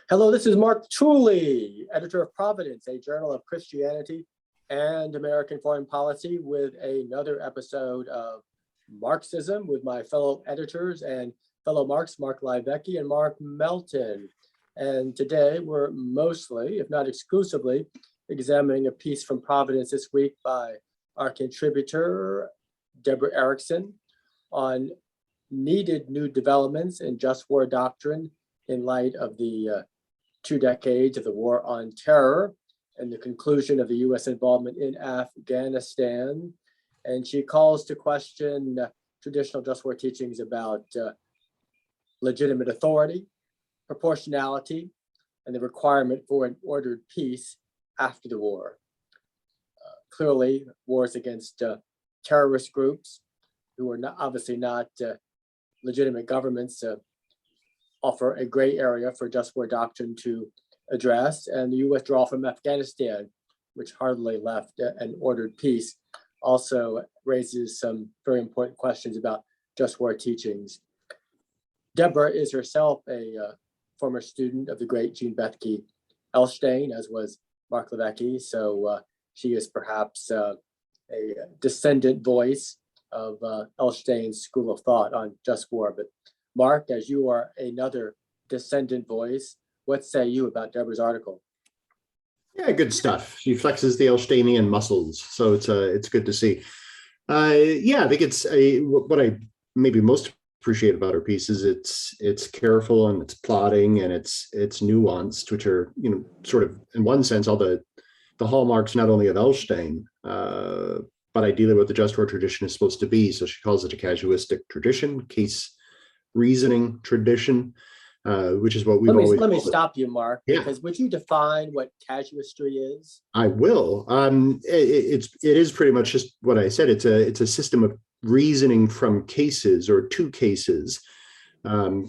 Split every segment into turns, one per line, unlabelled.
Hello, this is Mark Tooley, editor of Providence, a journal of Christianity and American foreign policy, with another episode of Marksism with my fellow editors and fellow Marks, Mark Livecki and Mark Melton. And today we're mostly, if not exclusively, examining a piece from Providence this week by our contributor, Debra Erickson, on needed new developments in just war doctrine in light of the 2 decades of the war on terror and the conclusion of the U.S. involvement in Afghanistan. And she calls to question traditional just war teachings about legitimate authority, proportionality, and the requirement for an ordered peace after the war. Clearly, wars against terrorist groups who are obviously not legitimate governments offer a gray area for just war doctrine to address, and the U.S. withdrawal from Afghanistan, which hardly left an ordered peace, also raises some very important questions about just war teachings. Debra is herself a former student of the great Jean Bethke Elshtain, as was Mark Livecki, so she is perhaps a descendant voice of Elshtain's school of thought on just war. But Mark, as you are another descendant voice, what say you about Debra's article?
Yeah, good stuff. She flexes the Elshtainian muscles, so it's good to see. Yeah, I think it's what I maybe most appreciate about her piece is it's careful and it's plotting and it's nuanced, which are sort of in one sense all the hallmarks not only of Elshtain, but ideally what the just war tradition is supposed to be. So she calls it a casuistic tradition, case reasoning tradition, which is what we've always.
Let me stop you, Mark,
yeah.
Because would you define what casuistry is?
I will. It is pretty much just what I said. It's a system of reasoning from cases or to cases.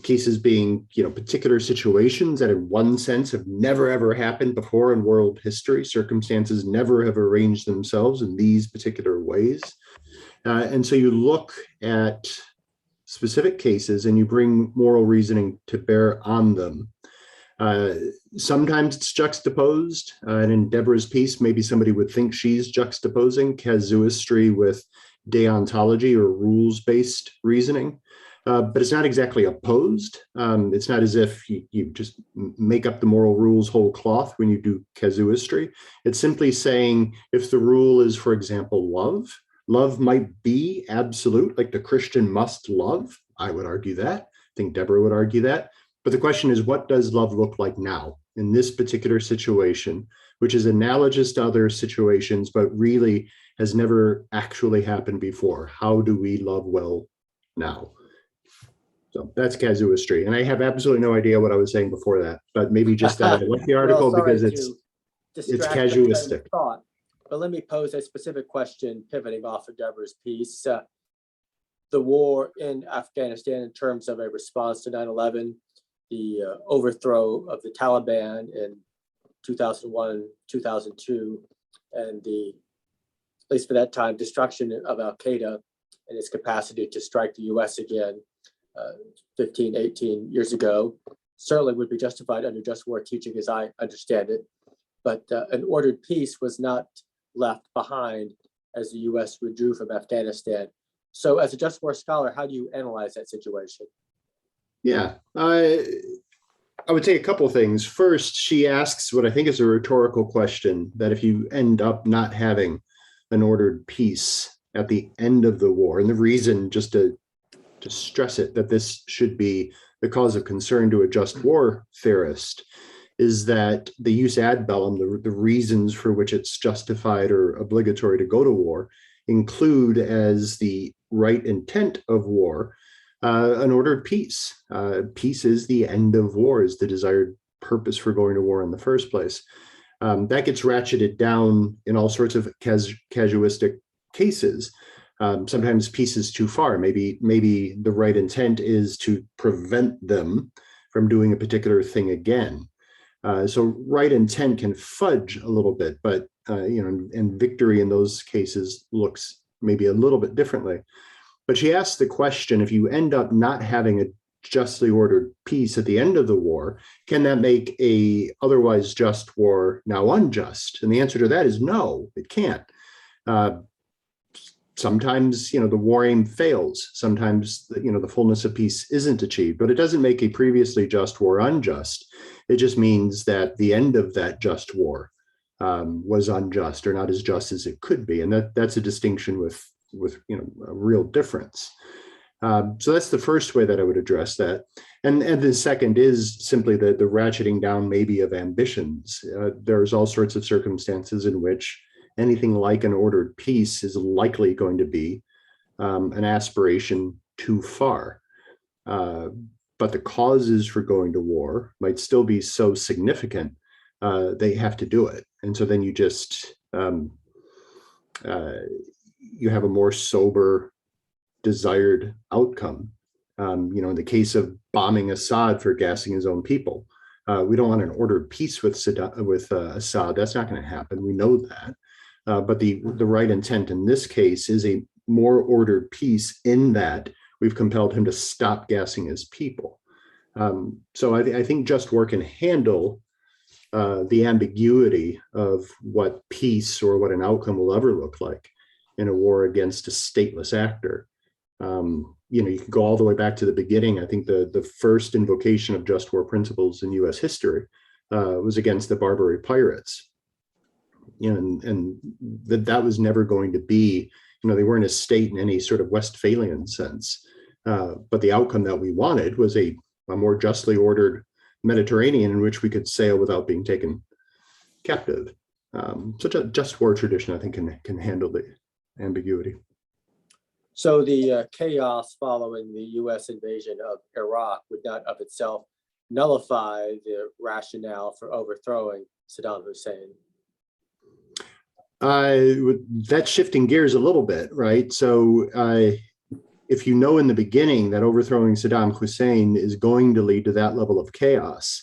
Cases being particular situations that in one sense have never ever happened before in world history. Circumstances never have arranged themselves in these particular ways, and so you look at specific cases and you bring moral reasoning to bear on them. Sometimes it's juxtaposed, and in Debra's piece, maybe somebody would think she's juxtaposing casuistry with deontology or rules-based reasoning, but it's not exactly opposed. It's not as if you just make up the moral rules whole cloth when you do casuistry. It's simply saying if the rule is, for example, love might be absolute, like the Christian must love. I would argue that. I think Debra would argue that. But the question is, what does love look like now in this particular situation, which is analogous to other situations, but really has never actually happened before? How do we love well now? So that's casuistry. And I have absolutely no idea what I was saying before that, but maybe just that I like the article because it's casuistic.
But let me pose a specific question, pivoting off of Debra's piece. The war in Afghanistan in terms of a response to 9/11, the overthrow of the Taliban in 2001, 2002, and at least for that time, destruction of Al-Qaeda and its capacity to strike the US again 15, 18 years ago, certainly would be justified under just war teaching as I understand it. But an ordered peace was not left behind as the U.S. withdrew from Afghanistan. So as a just war scholar, how do you analyze that situation?
Yeah, I would say a couple of things. First, she asks what I think is a rhetorical question, that if you end up not having an ordered peace at the end of the war, and the reason, just to stress it, that this should be the cause of concern to a just war theorist, is that the jus ad bellum, the reasons for which it's justified or obligatory to go to war, include as the right intent of war an ordered peace. Peace is the end of war, is the desired purpose for going to war in the first place. That gets ratcheted down in all sorts of casuistic cases. Sometimes peace is too far. Maybe the right intent is to prevent them from doing a particular thing again. So right intent can fudge a little bit, but and victory in those cases looks maybe a little bit differently. But she asks the question, if you end up not having a justly ordered peace at the end of the war, can that make a otherwise just war now unjust? And the answer to that is no, it can't. Sometimes, the war aim fails. Sometimes, the fullness of peace isn't achieved, but it doesn't make a previously just war unjust. It just means that the end of that just war was unjust or not as just as it could be. And that's a distinction with a real difference. So that's the first way that I would address that. And the second is simply the ratcheting down maybe of ambitions. There's all sorts of circumstances in which anything like an ordered peace is likely going to be an aspiration too far. But the causes for going to war might still be so significant, they have to do it. And so then you just, you have a more sober, desired outcome. In the case of bombing Assad for gassing his own people, we don't want an ordered peace with Assad. That's not going to happen. We know that. But the right intent in this case is a more ordered peace in that we've compelled him to stop gassing his people. So I think just war can handle the ambiguity of what peace or what an outcome will ever look like in a war against a stateless actor. You can go all the way back to the beginning. I think the first invocation of just war principles in U.S. history was against the Barbary pirates. And that was never going to be, they weren't a state in any sort of Westphalian sense. But the outcome that we wanted was a more justly ordered Mediterranean in which we could sail without being taken captive. Such a just war tradition, I think, can handle the ambiguity.
So the chaos following the U.S. invasion of Iraq would not of itself nullify the rationale for overthrowing Saddam Hussein.
That's shifting gears a little bit, right? So if you know in the beginning that overthrowing Saddam Hussein is going to lead to that level of chaos,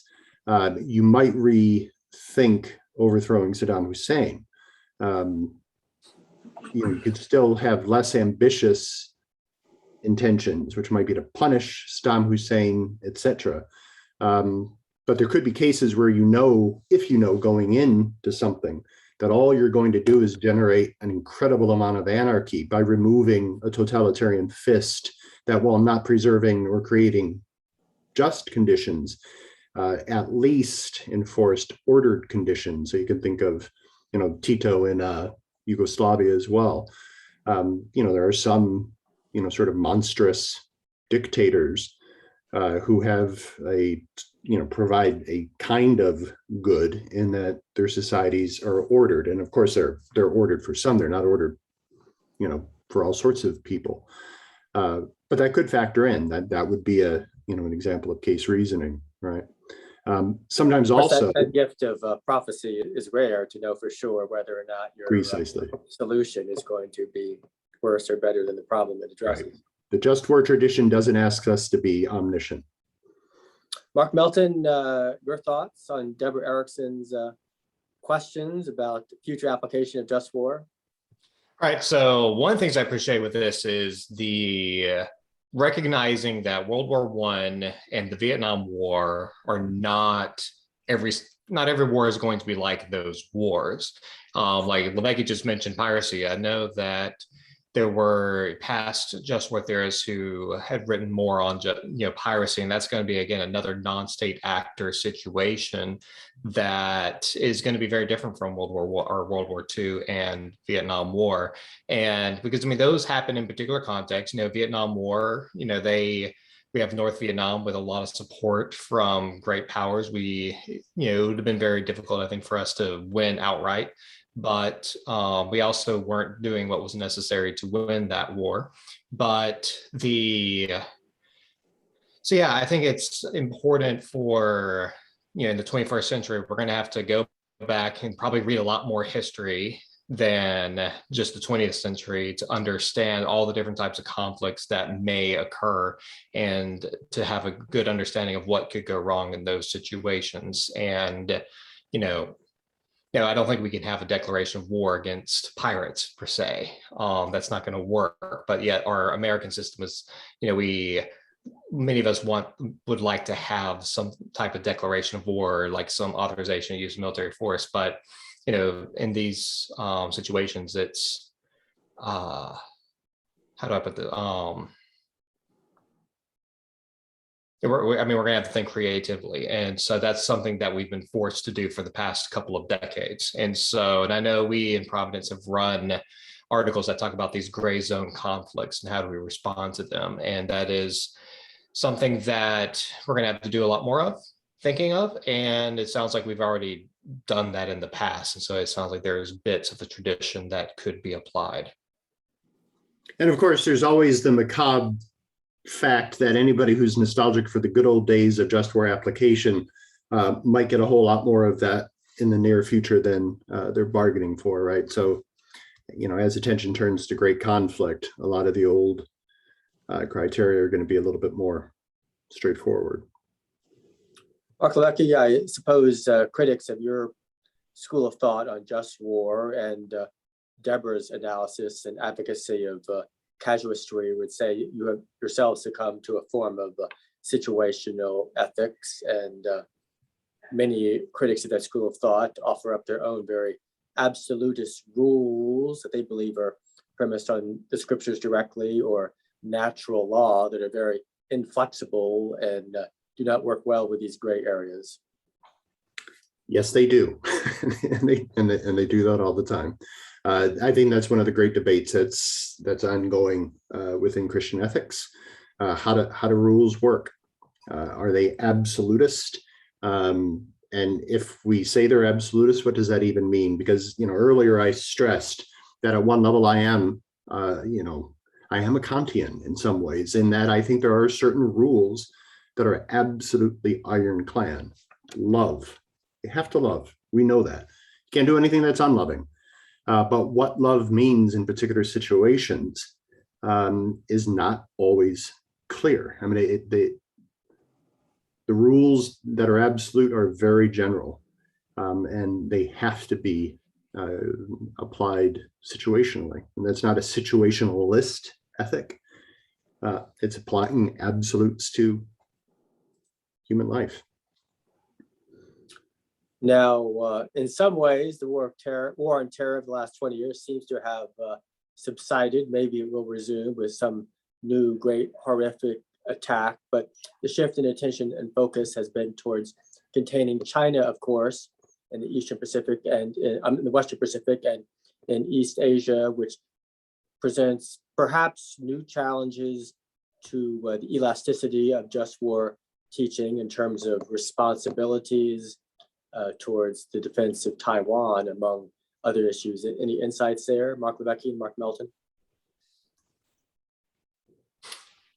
you might rethink overthrowing Saddam Hussein. You could still have less ambitious intentions, which might be to punish Saddam Hussein, etc. But there could be cases where if going into something, that all you're going to do is generate an incredible amount of anarchy by removing a totalitarian fist that, while not preserving or creating just conditions, at least enforced ordered conditions. So you can think of, Tito in Yugoslavia as well. There are some, sort of monstrous dictators who have provide a kind of good in that their societies are ordered. And of course, they're ordered for some, they're not ordered, for all sorts of people. But that could factor in, that would be an example of case reasoning, right? Sometimes also
that gift of prophecy is rare to know for sure whether or not your solution is going to be worse or better than the problem it addresses. Right.
The just war tradition doesn't ask us to be omniscient.
Mark Melton, your thoughts on Debra Erickson's questions about the future application of just war?
All right, so one of the things I appreciate with this is the recognizing that World War I and the Vietnam War are not every war is going to be like those wars. Like Lemecki just mentioned piracy. I know that there were past just war theorists who had written more on piracy, and that's going to be, again, another non-state actor situation that is going to be very different from World War II and Vietnam War. And because those happen in particular contexts. Vietnam War, we have North Vietnam with a lot of support from great powers. It would have been very difficult, I think, for us to win outright. But we also weren't doing what was necessary to win that war. But I think it's important for, in the 21st century, we're going to have to go back and probably read a lot more history than just the 20th century to understand all the different types of conflicts that may occur and to have a good understanding of what could go wrong in those situations. And, I don't think we can have a declaration of war against pirates per se. That's not going to work. But yet our American system is, we many of us would like to have some type of declaration of war, like some authorization to use military force. But, in these situations, it's, how do I put the, we're going to have to think creatively. And so that's something that we've been forced to do for the past couple of decades. And I know we in Providence have run articles that talk about these gray zone conflicts and how do we respond to them. And that is something that we're going to have to do a lot more of, thinking of. And it sounds like we've already done that in the past. And so it sounds like there's bits of the tradition that could be applied.
And of course, there's always the macabre fact that anybody who's nostalgic for the good old days of just war application might get a whole lot more of that in the near future than they're bargaining for, right? So, as attention turns to great conflict, a lot of the old criteria are going to be a little bit more straightforward.
Mark Lecky, I suppose critics of your school of thought on just war and Debra's analysis and advocacy of casuistry would say you have yourselves succumbed to a form of situational ethics, and many critics of that school of thought offer up their own very absolutist rules that they believe are premised on the scriptures directly or natural law that are very inflexible and do not work well with these gray areas.
Yes, they do, and they do that all the time. I think that's one of the great debates that's ongoing within Christian ethics. How do rules work? Are they absolutist? And if we say they're absolutist, what does that even mean? Because earlier I stressed that at one level I am a Kantian in some ways, in that I think there are certain rules that are absolutely ironclad. Love. You have to love. We know that. You can't do anything that's unloving. But what love means in particular situations is not always clear. I mean, the rules that are absolute are very general, and they have to be applied situationally. And that's not a situationalist ethic. It's applying absolutes to human life.
Now, in some ways, the war on terror of the last 20 years seems to have subsided. Maybe it will resume with some new great horrific attack, but the shift in attention and focus has been towards containing China, of course, in the Eastern Pacific and in the Western Pacific and in East Asia, which presents perhaps new challenges to the elasticity of just war teaching in terms of responsibilities towards the defense of Taiwan, among other issues. Any insights there, Mark Lecky and Mark Melton?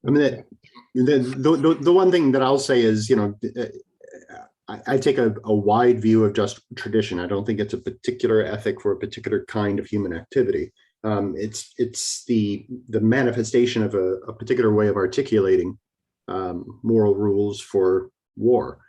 I mean, the one thing that I'll say is, I take a wide view of just tradition. I don't think it's a particular ethic for a particular kind of human activity. It's the manifestation of a particular way of articulating moral rules for war.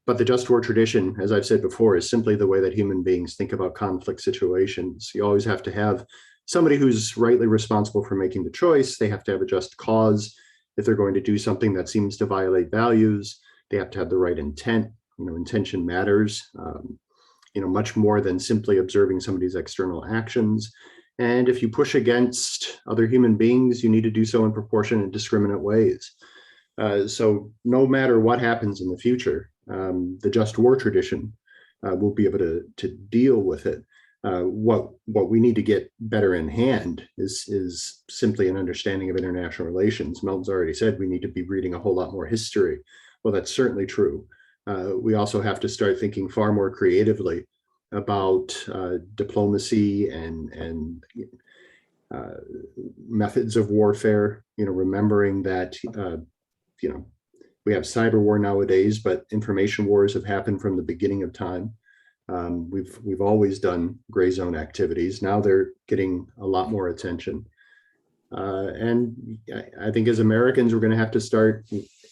But the just war tradition, as I've said before, is simply the way that human beings think about conflict situations. You always have to have somebody who's rightly responsible for making the choice. They have to have a just cause. If they're going to do something that seems to violate values, they have to have the right intent. Intention matters, much more than simply observing somebody's external actions. And if you push against other human beings, you need to do so in proportionate and discriminate ways. So no matter what happens in the future, the just war tradition will be able to deal with it. What we need to get better in hand is simply an understanding of international relations. Melton's already said we need to be reading a whole lot more history. Well, that's certainly true. We also have to start thinking far more creatively about diplomacy and methods of warfare. Remembering that we have cyber war nowadays, but information wars have happened from the beginning of time. We've always done gray zone activities. Now they're getting a lot more attention. And I think as Americans, we're going to have to start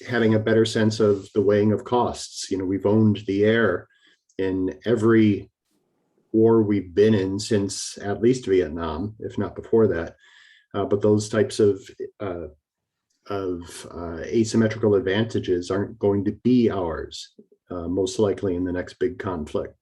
having a better sense of the weighing of costs. We've owned the air in every war we've been in since at least Vietnam, if not before that. But those types of asymmetrical advantages aren't going to be ours, most likely in the next big conflict.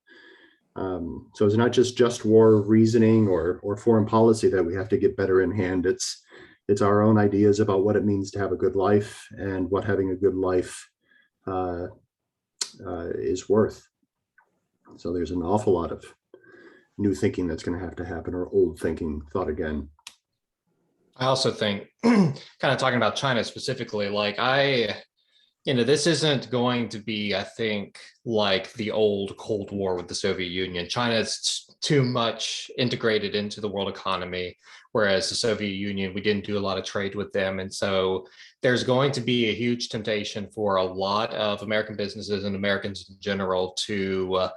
So it's not just war reasoning or foreign policy that we have to get better in hand. It's our own ideas about what it means to have a good life and what having a good life is worth. So there's an awful lot of new thinking that's going to happen, or old thinking thought again.
I also think, kind of talking about China specifically, like this isn't going to be, I think, like the old Cold War with the Soviet Union. China is too much integrated into the world economy, whereas the Soviet Union, we didn't do a lot of trade with them. And so there's going to be a huge temptation for a lot of American businesses and Americans in general to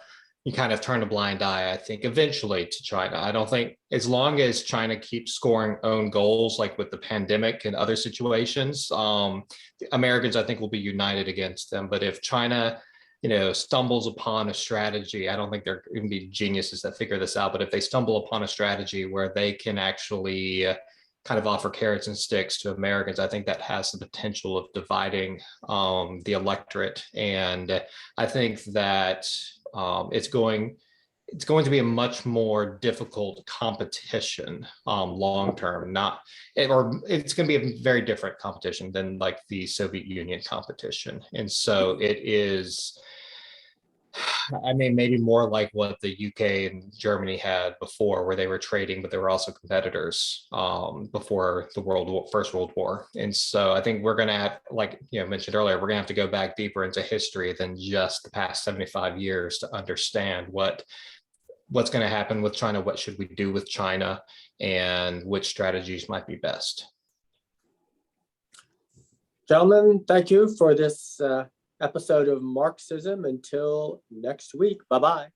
you kind of turn a blind eye, I think, eventually to China. I don't think, as long as China keeps scoring own goals, like with the pandemic and other situations, Americans, I think, will be united against them. But if China, stumbles upon a strategy, I don't think they're going to be geniuses that figure this out, but if they stumble upon a strategy where they can actually kind of offer carrots and sticks to Americans, I think that has the potential of dividing the electorate. And I think that it's going to be a much more difficult competition long term, or it's going to be a very different competition than like the Soviet Union competition. And so it is, I mean, maybe more like what the UK and Germany had before, where they were trading, but they were also competitors before the First World War. And so I think we're going to have, like mentioned earlier, we're going to have to go back deeper into history than just the past 75 years to understand what's going to happen with China, what should we do with China, and which strategies might be best.
Gentlemen, thank you for this episode of Marksism. Until next week, bye-bye.